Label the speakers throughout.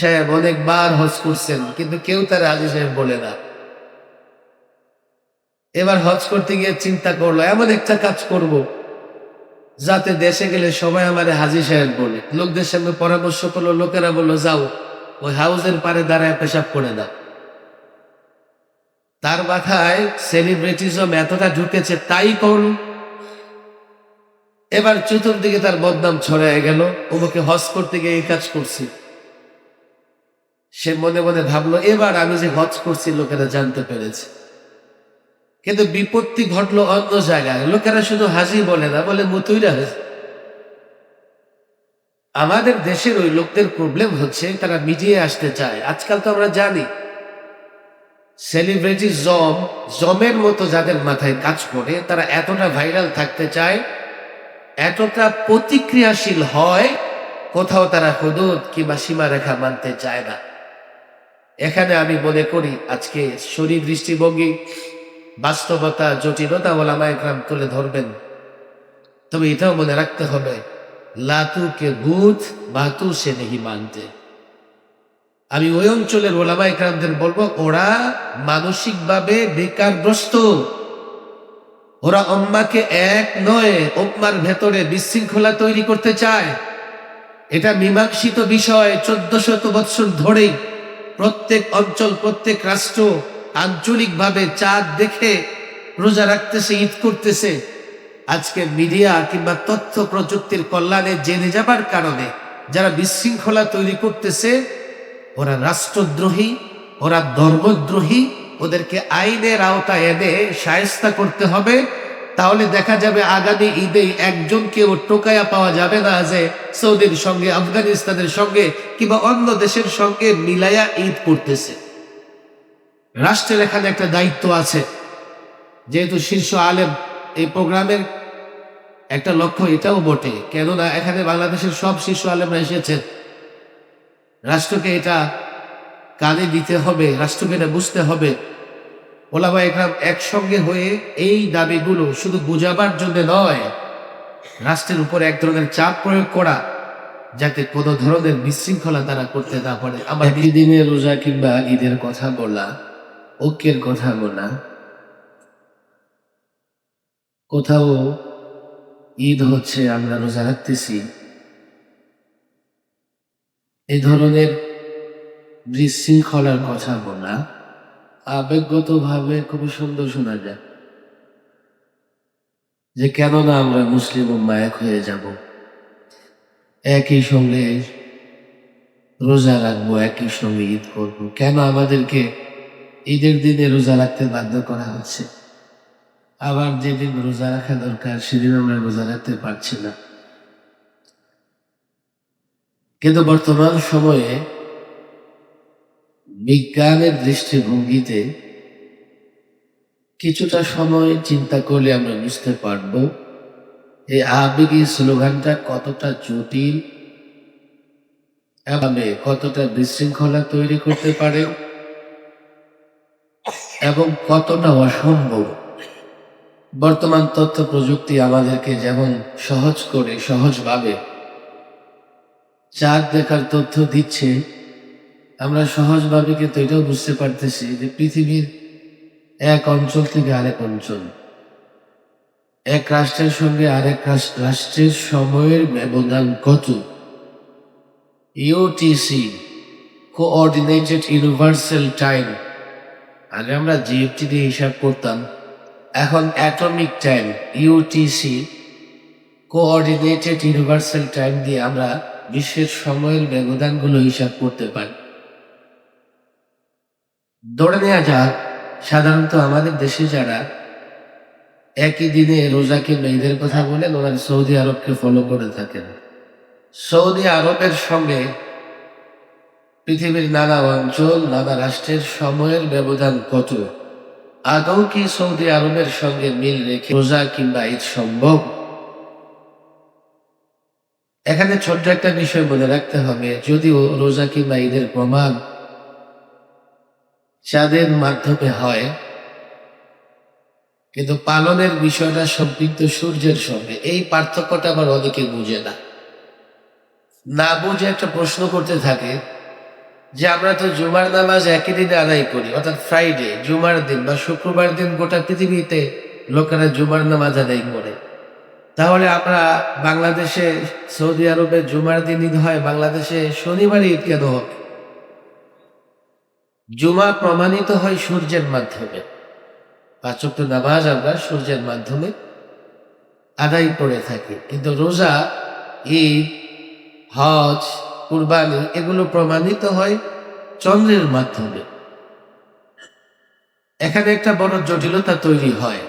Speaker 1: সাহেব অনেকবার হজ করছেন, কিন্তু কেউ তার হাজী সাহেব বলে না। এবার হজ করতে গিয়ে চিন্তা করলো এমন একটা কাজ করব যাতে দেশে গেলে সবাই আমারে হাজী সাহেব বলে। লোকদের সঙ্গে পরামর্শ করলো, লোকেরা বললো যাও ওই হাউজের পারে দাঁড়ায় পেশাব করে দাও। তার মাথায় সেলিব্রিটিজম এতটা ঢুকেছে, তাই করল। এবার চতুর্দিকে তার বদনাম ছড়ায় গেল, ওকে হজ করতে গিয়ে এই কাজ করছি। সে মনে মনে ভাবলো এবার আমি যে হজ করছি লোকেরা জানতে পেরেছে। কিন্তু বিপত্তি ঘটলো অন্য জায়গায়। লোকেরা শুধু হাজি বলে না, বলে মুতুইরা হাজি। আমাদের দেশের ওই লোকদের প্রবলেম হচ্ছে তারা মিডিয়ায় আসতে চায়। আজকাল তো আমরা জানি সেলিব্রিটি জমের মতো যাদের মাথায় কাজ করে, তারা এতটা ভাইরাল থাকতে চায়, এতটা প্রতিক্রিয়াশীল হয়, কোথাও তারা হুদুদ কিংবা সীমারেখা মানতে চায় না। এখানে আমি মনে করি আজকে শরীর দৃষ্টিভঙ্গি, বাস্তবতা, জটিলতা ওলামায়ে কেরাম তুলে ধরবেন। তবে এটাও মনে রাখতে হবে লাতু কে বুথ বাতু সে নেহি মানতে। আমি ওই অঞ্চলের ওলামায়ে কেরামদের বলবো, ওরা মানসিকভাবে বেকারগ্রস্ত। ওরা উম্মাহকে এক নয়, উম্মার ভেতরে বিশৃঙ্খলা তৈরি করতে চায়। এটা মীমাংসিত বিষয়। 1400 বৎসর ধরেই প্রত্যেক অঞ্চল, প্রত্যেক রাষ্ট্র আঞ্চলিকভাবে চাঁদ দেখে রোজা রাখতেছে, ঈদ করতেছে। আজকে মিডিয়া কিংবা তথ্য প্রযুক্তির কল্যাণে জেনে যাবার কারণে যারা বিশৃঙ্খলা তৈরি করতেছে, ওরা রাষ্ট্রদ্রোহী, ওরা ধর্মদ্রোহী। ওদেরকে আইনের আওতায় এনে শায়েস্তা করতে হবে। তাহলে দেখা যাবে আগামী ঈদে একজনকেও টোকায়া পাওয়া যাবে না যে সৌদির সঙ্গে, আফগানিস্তানের সঙ্গে কিংবা অন্য দেশের সঙ্গে মিলাইয়া ঈদ করতেছে। রাষ্ট্রের এখানে একটা দায়িত্ব আছে। যেহেতু শীর্ষ আলেম, এই প্রোগ্রামের একটা লক্ষ্য এটাও বটে, কেননা এখানে বাংলাদেশের সব শীর্ষ আলেমরা এসেছেন। রাষ্ট্রকে এটা কানে দিতে হবে, রাষ্ট্রকে এটা বুঝতে হবে। ওলামায়ে কেরাম একসঙ্গে হয়ে এই দাবিগুলো শুধু বুঝাবার জন্য নয়, রাষ্ট্রের উপর এক ধরনের চাপ প্রয়োগ করা, যাতে কোনো ধরনের বিশৃঙ্খলা তারা করতে না পারে। আমার দিনে রোজা কিংবা ঈদের কথা বলা, ঐক্যের কথা বলা, কোথাও ঈদ হচ্ছে আমরা রোজা রাখতেছি, এই ধরনের বিশৃঙ্খলার কথা বলা আবেগগতভাবে খুবই সুন্দর শোনা যায়, যে কেননা আমরা মুসলিম উম্মাহ এক হয়ে যাব, একই সঙ্গে রোজা রাখবো, একই সঙ্গে ঈদ করবো। কেন আমাদেরকে ঈদের দিনে রোজা রাখতে বাধ্য করা হচ্ছে? আবার যেদিন রোজা রাখা দরকার সেদিন আমরা রোজা রাখতে পারছি না। কিন্তু বর্তমান সময়ে বিজ্ঞানের দৃষ্টিভঙ্গিতে কিছুটা সময় চিন্তা করলে আমরা বুঝতে পারব এই আবেগী স্লোগানটা কতটা জটিল এবং কতটা বিশৃঙ্খলা তৈরি করতে পারে এবং কতটা অসম্ভব। বর্তমান তথ্য প্রযুক্তি আমাদেরকে যেমন সহজ করে, সহজভাবে চাঁদ দেখার তথ্য দিচ্ছে, আমরা সহজভাবে কিন্তু এটাও বুঝতে পারতেছি যে পৃথিবীর এক অঞ্চল থেকে আরেক অঞ্চল, এক রাষ্ট্রের সঙ্গে আরেক রাষ্ট্রের সময়ের ব্যবধান কত। ইউটিসি, কোঅর্ডিনেটেড ইউনিভার্সাল টাইম, আগে আমরা জিএফটি দিয়ে হিসাব করতাম, এখন atomic time, UTC, coordinated universal time দিয়ে আমরা বিশ্বের সময়ের ব্যবধানগুলো হিসাব করতে পারি। ধরে নেওয়া যাক সাধারণত আমাদের দেশে যারা একই দিনে রোজা কিংবা ঈদের কথা বলেন, ওরা সৌদি আরবকে ফলো করে থাকেন। সৌদি আরবের সঙ্গে পৃথিবীর নানা অঞ্চল, নানা রাষ্ট্রের সময়ের ব্যবধান কত? আদৌ কি সৌদি আরবের সঙ্গে মিল রেখে রোজা কিংবা ঈদ সম্ভব? এখানে ছোট্ট একটা বিষয় মনে রাখতে হবে, যদিও রোজা কিংবা ঈদের প্রমাণ চাঁদের মাধ্যমে হয়, কিন্তু পালনের বিষয়টা সম্পৃক্ত সূর্যের সঙ্গে। এই পার্থক্যটা আবার অনেকে বুঝে না, না বুঝে একটা প্রশ্ন করতে থাকে যে আমরা তো জুমার নামাজ একই দিনে আদায় করি, অর্থাৎ ফ্রাইডে, জুমার দিন বা শুক্রবার দিন গোটা পৃথিবীতে লোকেরা জুমার নামাজ আদায় করে। তাহলে আমরা বাংলাদেশে, সৌদি আরবে জুমার দিন ঈদ হয়, বাংলাদেশে শনিবার ঈদ কেন হবে? জুমা প্রমাণিত হয় সূর্যের মাধ্যমে। পাঁচ ওয়াক্ত নামাজ আমরা সূর্যের মাধ্যমে আদায় করে থাকি, কিন্তু রোজা, ঈদ, হজ, কুরবানি এগুলো প্রমাণিত হয় চন্দ্রের মাধ্যমে। এখানে একটা বড় জটিলতা তৈরি হয়।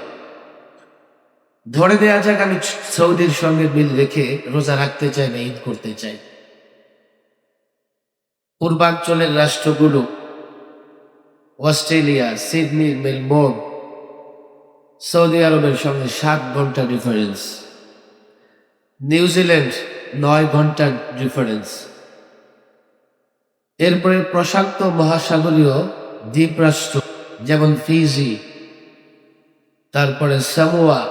Speaker 1: ধরে দেয়া যাক আমি সৌদির সঙ্গে মিল রেখে রোজা রাখতে চাই না, ঈদ করতে চাই। পূর্বাঞ্চলের রাষ্ট্রগুলো, অস্ট্রেলিয়া, সিডনি, মেলবোর্ন, সৌদি আরবের সঙ্গে 7 ঘন্টা ডিফারেন্স, নিউজিল্যান্ড 9 ঘন্টার ডিফারেন্স। এরপরে প্রশান্ত মহাসাগরীয় দ্বীপরাষ্ট্র যেমন ফিজি, তারপরে সামোয়া,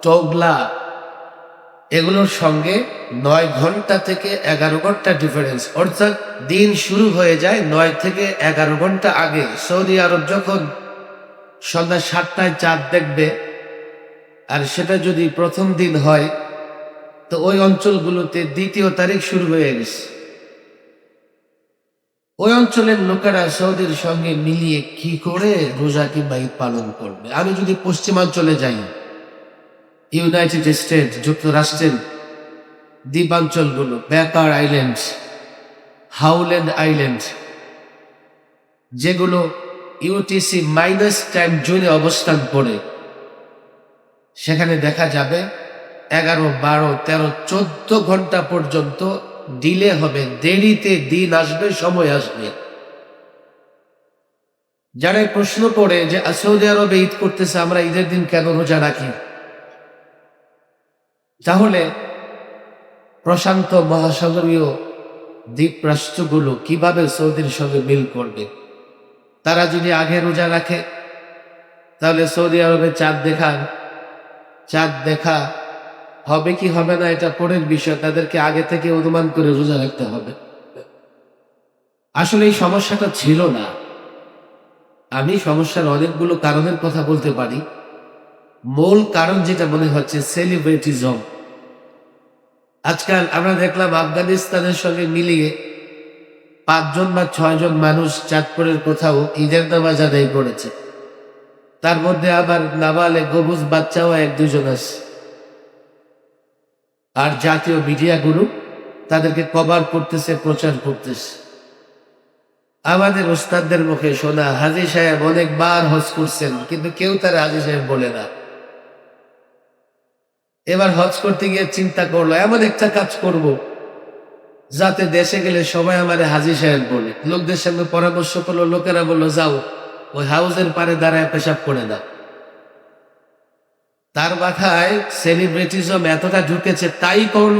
Speaker 1: টোগলা, এগুলোর সঙ্গে 9 ঘন্টা থেকে 11 ঘন্টা ডিফারেন্স। অর্থাৎ দিন শুরু হয়ে যায় 9 থেকে 11 ঘন্টা আগে। সৌদি আরব যখন সন্ধ্যা 7টায় চাঁদ দেখবে, আর সেটা যদি প্রথম দিন হয়, তো ওই অঞ্চলগুলোতে 2 তারিখ শুরু হয়ে গেছে। ওই অঞ্চলের লোকেরা সৌদির সঙ্গে মিলিয়ে কি করে রোজা কিংবা ঈদ পালন করবে? আমি যদি পশ্চিমাঞ্চলে যাই, ইউনাইটেড স্টেট, যুক্তরাষ্ট্রের দ্বীপাঞ্চলগুলো, ব্যাকার আইল্যান্ড, হাউল্যান্ড আইল্যান্ড, যেগুলো ইউটিসি মাইনাস টাইম জোনে অবস্থান করে, সেখানে দেখা যাবে 11, 12, 13, 14 ঘন্টা পর্যন্ত ডিলে হবে, দেরিতে দিন আসবে, সময় আসবে। যারা প্রশ্ন করে যে সৌদি আরবে ঈদ করতেছে, আমরা ঈদের দিন কেন রোজা রাখি? তাহলে প্রশান্ত মহাসাগরীয় দ্বীপরাষ্ট্রগুলো কিভাবে সৌদির সঙ্গে মিল করবে? তারা যদি আগে রোজা রাখে, তাহলে সৌদি আরবে চাঁদ দেখা হবে কি হবে না এটা পরের বিষয়। তাদেরকে আগে থেকে অনুমান করে রোজা রাখতে হবে। আসলে এই সমস্যাটা ছিল না। আমি সমস্যার অনেকগুলো কারণের কথা বলতে পারি। মূল কারণ যেটা মনে হচ্ছে সেলিব্রিটিজম। আজকাল আমরা দেখলাম আফগানিস্তানের সঙ্গে মিলিয়ে 5 জন বা 6 জন মানুষ চাঁদপুরের কোথাও ঈদের নামাজ আদায় করেছে। তার মধ্যে আবার নাবালে গবুজ বাচ্চাও 1-2 জন আছে। আর জাতীয় মিডিয়াগুলো তাদেরকে কভার করতেছে, প্রচার করতেছে। আমাদের ওস্তাদদের মুখে শোনা হাজী সাহেব অনেকবার হজ করছেন, কিন্তু কেউ তার হাজী সাহেব বলে না। এবার হজ করতে গিয়ে চিন্তা করলো এমন একটা কাজ করব যাতে দেশে গেলে সবাই আমার হাজী সাহেব বলে। লোকদের সঙ্গে পরামর্শ করলো, লোকেরা বললো যাও ওই হাউজের পারে দাঁড়ায় পেশাব করে দাও। তার মাথায় সেলিব্রিটিজম এতটা ঢুকেছে, তাই করল।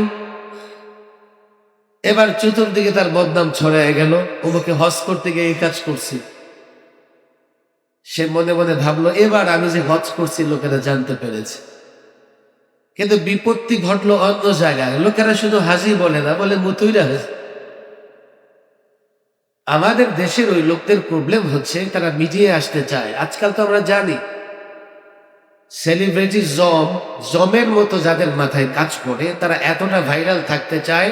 Speaker 1: এবার চতুর্দিকে তার বদনাম ছড়ায় গেল, ওকে হজ করতে গিয়ে এই কাজ করছি। সে মনে মনে ভাবলো এবার আমি যে হজ করছি লোকেরা জানতে পেরেছে। কিন্তু বিপত্তি ঘটলো অন্য জায়গায়। লোকেরা শুধু হাজি বলে না, বলে মুতুইরা হয়েছে। আমাদের দেশের ওই লোকদের প্রবলেম হচ্ছে তারা মিডিয়ায় আসতে চায়। আজকাল তো আমরা জানি সেলিব্রিটি জমের মতো যাদের মাথায় কাজ করে, তারা এতটা ভাইরাল থাকতে চায়,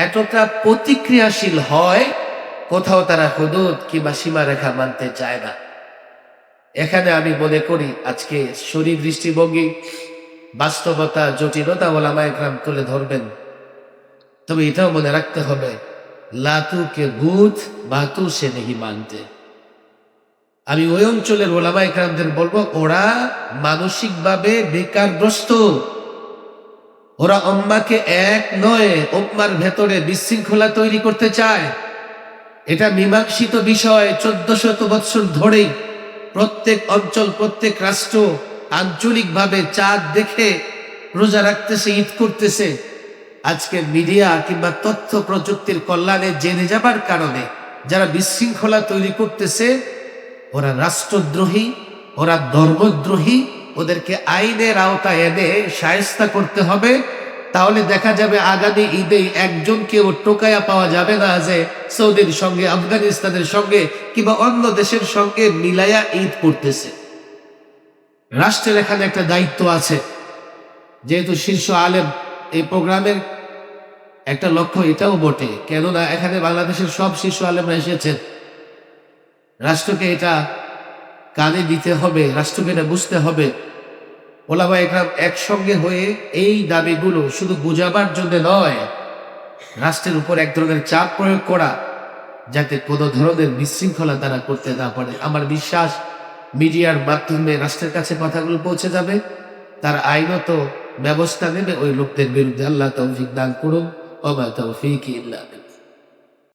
Speaker 1: এতটা প্রতিক্রিয়াশীল হয়, কোথাও তারা হুদুদ কিংবা সীমারেখা মানতে চায় না। এখানে আমি মনে করি আজকে শরীর, দৃষ্টিভঙ্গি, বাস্তবতা, জটিলতা ওলামা একরাম তুলে ধরবেন। তবে এটাও মনে রাখতে হবে, লাতু কে ভূত বাতু সে নেহি মানতে। আমি ওই অঞ্চলের ওলামা একরামদের বলবো, ওরা মানসিকভাবে বেকারগ্রস্ত। ওরা উম্মাহকে এক নয়, উম্মার ভেতরে বিশৃঙ্খলা তৈরি করতে চায়। এটা মীমাংসিত বিষয়। 1400 বৎসর ধরেই প্রত্যেক অঞ্চল, প্রত্যেক রাষ্ট্র আঞ্চলিকভাবে চাঁদ দেখে রোজা রাখতেছে, ঈদ করতেছে। আজকে মিডিয়া কিংবা তথ্য প্রযুক্তির কল্যাণে জেনে যাবার কারণে যারা বিশৃঙ্খলা তৈরি করতেছে, ওরা রাষ্ট্রদ্রোহী, ওরা ধর্মদ্রোহী। ওদেরকে আইনের আওতায় এনে শায়েস্তা করতে হবে। তাহলে দেখা যাবে আগামী ঈদে একজনকেও টোকায়া পাওয়া যাবে না যে সৌদির সঙ্গে, আফগানিস্তানের সঙ্গে কিংবা অন্য দেশের সঙ্গে মিলাইয়া ঈদ করতেছে। রাষ্ট্রের এখানে একটা দায়িত্ব আছে, যেহেতু শীর্ষ আলেম, এই প্রোগ্রামের একটা লক্ষ্য এটাও বটে, কেননা এখানে বাংলাদেশের সব শীর্ষ আলেমরা এসেছেন। রাষ্ট্রকে এটা কানে দিতে হবে, রাষ্ট্রকে এটা বুঝতে হবে। ওলামা একরাম একসঙ্গে হয়ে এই দাবিগুলো শুধু বুঝাবার জন্য নয়, রাষ্ট্রের উপর এক ধরনের চাপ প্রয়োগ করা, যাতে কোনো ধরনের বিশৃঙ্খলা তারা করতে না পারে। আমার বিশ্বাস মিডিয়ার মাধ্যমে রাষ্ট্রের কাছে কথাগুলো পৌঁছে যাবে, তার আইনত ব্যবস্থা নেবে ওই লোকদের বিরুদ্ধে। আল্লাহ তৌফিক দান করুন। ওয়া মা তৌফিক ইল্লা